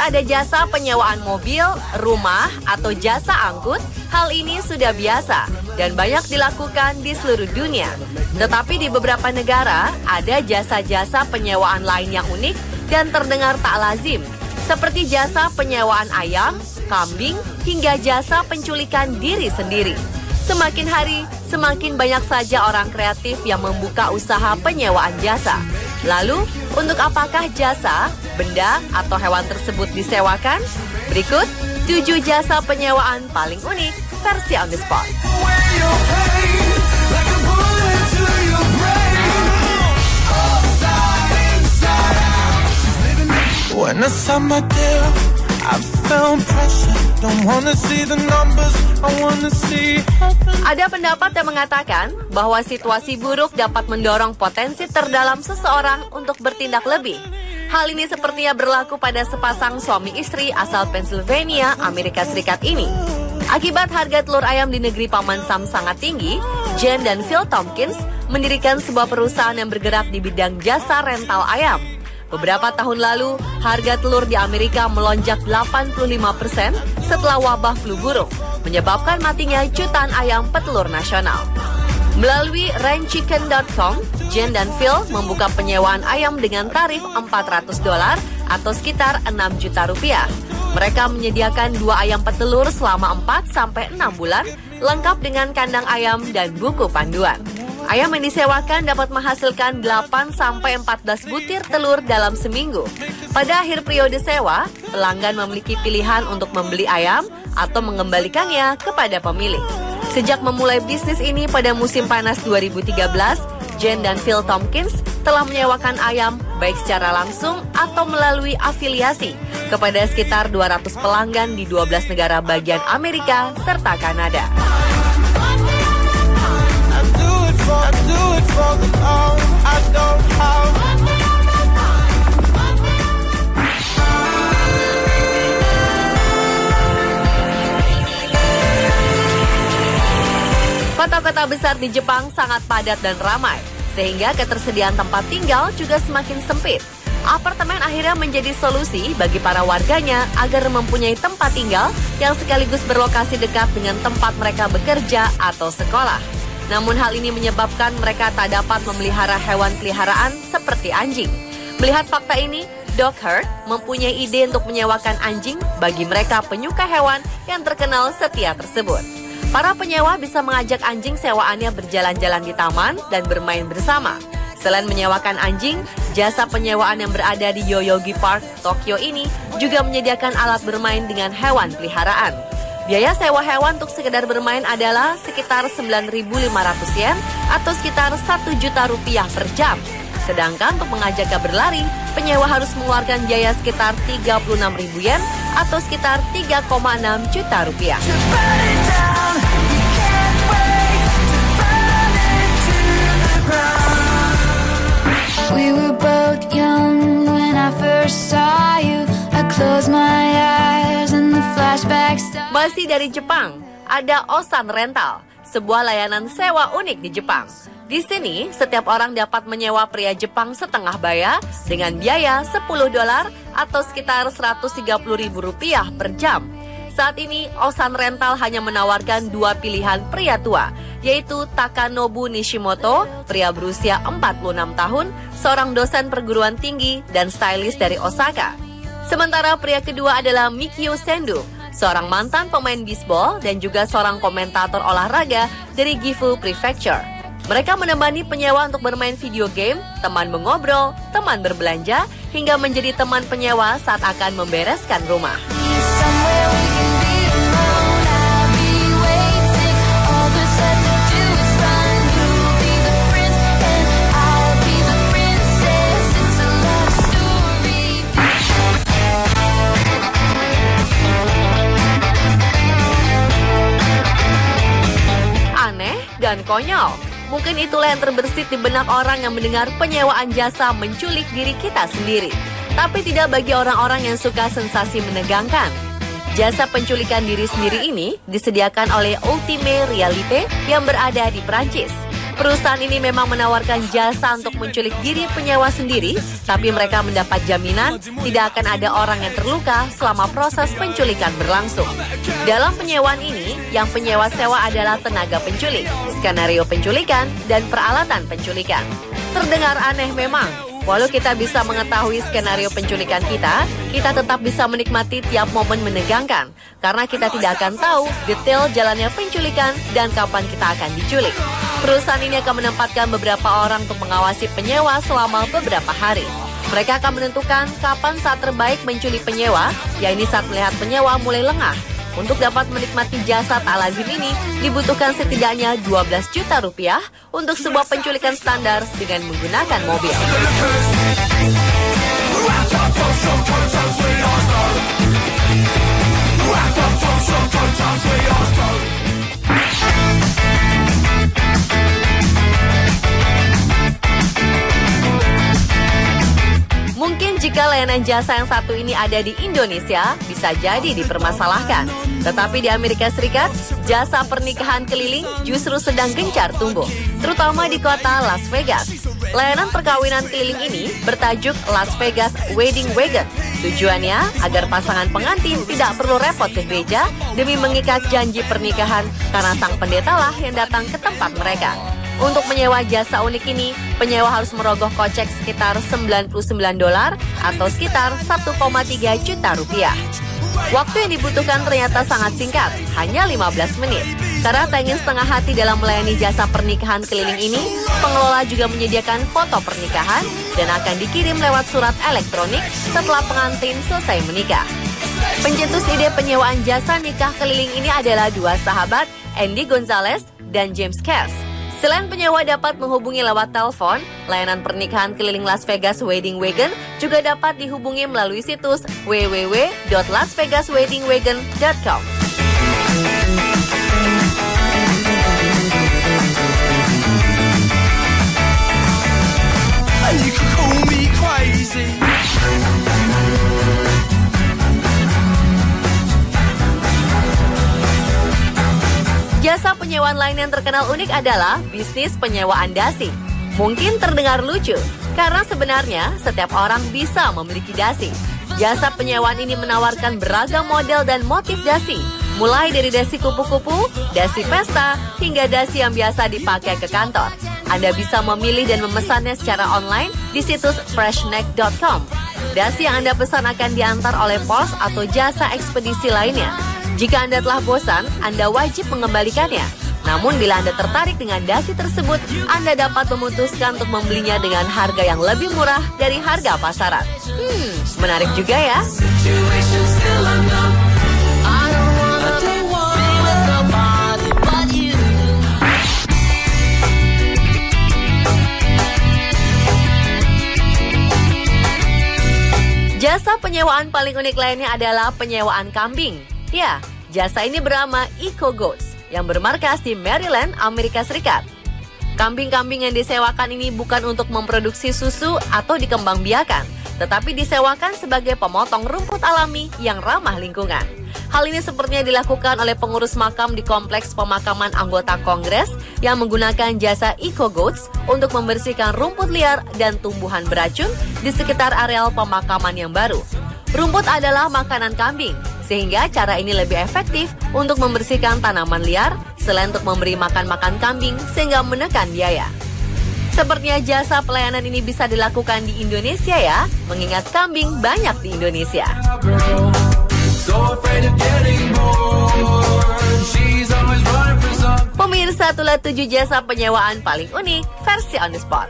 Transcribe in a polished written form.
ada jasa penyewaan mobil, rumah, atau jasa angkut, hal ini sudah biasa dan banyak dilakukan di seluruh dunia. Tetapi di beberapa negara, ada jasa-jasa penyewaan lain yang unik dan terdengar tak lazim, seperti jasa penyewaan ayam, kambing, hingga jasa penculikan diri sendiri. Semakin hari, semakin banyak saja orang kreatif yang membuka usaha penyewaan jasa. Lalu, untuk apakah jasa, benda, atau hewan tersebut disewakan? Berikut 7 jasa penyewaan paling unik versi On The Spot. Ada pendapat yang mengatakan bahwa situasi buruk dapat mendorong potensi terdalam seseorang untuk bertindak lebih. Hal ini sepertinya berlaku pada sepasang suami istri asal Pennsylvania, Amerika Serikat ini. Akibat harga telur ayam di negeri Paman Sam sangat tinggi, Jen dan Phil Tompkins mendirikan sebuah perusahaan yang bergerak di bidang jasa rental ayam. Beberapa tahun lalu, harga telur di Amerika melonjak 85% setelah wabah flu burung, menyebabkan matinya jutaan ayam petelur nasional. Melalui rentchicken.com, Jen dan Phil membuka penyewaan ayam dengan tarif $400 atau sekitar 6 juta rupiah. Mereka menyediakan 2 ayam petelur selama 4-6 bulan, lengkap dengan kandang ayam dan buku panduan. Ayam yang disewakan dapat menghasilkan 8-14 butir telur dalam seminggu. Pada akhir periode sewa, pelanggan memiliki pilihan untuk membeli ayam atau mengembalikannya kepada pemilik. Sejak memulai bisnis ini pada musim panas 2013, Jen dan Phil Tompkins telah menyewakan ayam baik secara langsung atau melalui afiliasi kepada sekitar 200 pelanggan di 12 negara bagian Amerika serta Kanada. Kota-kota besar di Jepang sangat padat dan ramai, sehingga ketersediaan tempat tinggal juga semakin sempit. Apartemen akhirnya menjadi solusi bagi para warganya agar mempunyai tempat tinggal yang sekaligus berlokasi dekat dengan tempat mereka bekerja atau sekolah. Namun hal ini menyebabkan mereka tak dapat memelihara hewan peliharaan seperti anjing. Melihat fakta ini, Dog Herd mempunyai ide untuk menyewakan anjing bagi mereka penyuka hewan yang terkenal setia tersebut. Para penyewa bisa mengajak anjing sewaannya berjalan-jalan di taman dan bermain bersama. Selain menyewakan anjing, jasa penyewaan yang berada di Yoyogi Park, Tokyo ini juga menyediakan alat bermain dengan hewan peliharaan. Biaya sewa hewan untuk sekedar bermain adalah sekitar 9.500 yen atau sekitar 1 juta rupiah per jam. Sedangkan untuk mengajaknya berlari, penyewa harus mengeluarkan biaya sekitar 36.000 yen atau sekitar 3,6 juta rupiah. We were both young when I first saw you. I closed my eyes and the flashback started. Masih dari Jepang, ada Osan Rental, sebuah layanan sewa unik di Jepang. Di sini, setiap orang dapat menyewa pria Jepang setengah bayar dengan biaya $10 atau sekitar Rp130.000 per jam. Saat ini, Osan Rental hanya menawarkan 2 pilihan pria tua, yaitu Takanobu Nishimoto, pria berusia 46 tahun, seorang dosen perguruan tinggi dan stylist dari Osaka. Sementara pria kedua adalah Mikio Sendo, seorang mantan pemain bisbol dan juga seorang komentator olahraga dari Gifu Prefecture. Mereka menemani penyewa untuk bermain video game, teman mengobrol, teman berbelanja, hingga menjadi teman penyewa saat akan membereskan rumah. Dan konyol. Mungkin itulah yang terbersit di benak orang yang mendengar penyewaan jasa menculik diri kita sendiri. Tapi tidak bagi orang-orang yang suka sensasi menegangkan. Jasa penculikan diri sendiri ini disediakan oleh Ultime Realite yang berada di Prancis. Perusahaan ini memang menawarkan jasa untuk menculik diri penyewa sendiri, tapi mereka mendapat jaminan tidak akan ada orang yang terluka selama proses penculikan berlangsung. Dalam penyewaan ini, yang penyewa sewa adalah tenaga penculik, skenario penculikan, dan peralatan penculikan. Terdengar aneh memang, walau kita bisa mengetahui skenario penculikan kita tetap bisa menikmati tiap momen menegangkan, karena kita tidak akan tahu detail jalannya penculikan dan kapan kita akan diculik. Perusahaan ini akan menempatkan beberapa orang untuk mengawasi penyewa selama beberapa hari. Mereka akan menentukan kapan saat terbaik menculik penyewa, yaitu saat melihat penyewa mulai lengah. Untuk dapat menikmati jasa tak lazim ini, dibutuhkan setidaknya 12 juta rupiah untuk sebuah penculikan standar dengan menggunakan mobil. Mungkin jika layanan jasa yang satu ini ada di Indonesia, bisa jadi dipermasalahkan. Tetapi di Amerika Serikat, jasa pernikahan keliling justru sedang gencar tumbuh, terutama di kota Las Vegas. Layanan perkawinan keliling ini bertajuk Las Vegas Wedding Wagon. Tujuannya agar pasangan pengantin tidak perlu repot ke gereja demi mengikat janji pernikahan karena sang pendeta lah yang datang ke tempat mereka. Untuk menyewa jasa unik ini, penyewa harus merogoh kocek sekitar $99 atau sekitar 1,3 juta rupiah. Waktu yang dibutuhkan ternyata sangat singkat, hanya 15 menit. Karena tak ingin setengah hati dalam melayani jasa pernikahan keliling ini, pengelola juga menyediakan foto pernikahan dan akan dikirim lewat surat elektronik setelah pengantin selesai menikah. Pencetus ide penyewaan jasa nikah keliling ini adalah dua sahabat, Andy Gonzalez dan James Cass. Selain penyewa dapat menghubungi lewat telepon, layanan pernikahan keliling Las Vegas Wedding Wagon juga dapat dihubungi melalui situs www.lasvegasweddingwagon.com. Jasa penyewaan lain yang terkenal unik adalah bisnis penyewaan dasi. Mungkin terdengar lucu, karena sebenarnya setiap orang bisa memiliki dasi. Jasa penyewaan ini menawarkan beragam model dan motif dasi, mulai dari dasi kupu-kupu, dasi pesta, hingga dasi yang biasa dipakai ke kantor. Anda bisa memilih dan memesannya secara online di situs freshneck.com. Dasi yang Anda pesan akan diantar oleh pos atau jasa ekspedisi lainnya. Jika Anda telah bosan, Anda wajib mengembalikannya. Namun bila Anda tertarik dengan dasi tersebut, Anda dapat memutuskan untuk membelinya dengan harga yang lebih murah dari harga pasaran. Menarik juga ya. Jasa penyewaan paling unik lainnya adalah penyewaan kambing. Ya, jasa ini bernama Eco Goats yang bermarkas di Maryland, Amerika Serikat. Kambing-kambing yang disewakan ini bukan untuk memproduksi susu atau dikembangbiakan, tetapi disewakan sebagai pemotong rumput alami yang ramah lingkungan. Hal ini sepertinya dilakukan oleh pengurus makam di kompleks pemakaman anggota Kongres yang menggunakan jasa Eco Goats untuk membersihkan rumput liar dan tumbuhan beracun di sekitar areal pemakaman yang baru. Rumput adalah makanan kambing, sehingga cara ini lebih efektif untuk membersihkan tanaman liar selain untuk memberi makan kambing sehingga menekan biaya. Sepertinya jasa pelayanan ini bisa dilakukan di Indonesia ya, mengingat kambing banyak di Indonesia. Pemirsa, itulah 7 jasa penyewaan paling unik versi On The Spot.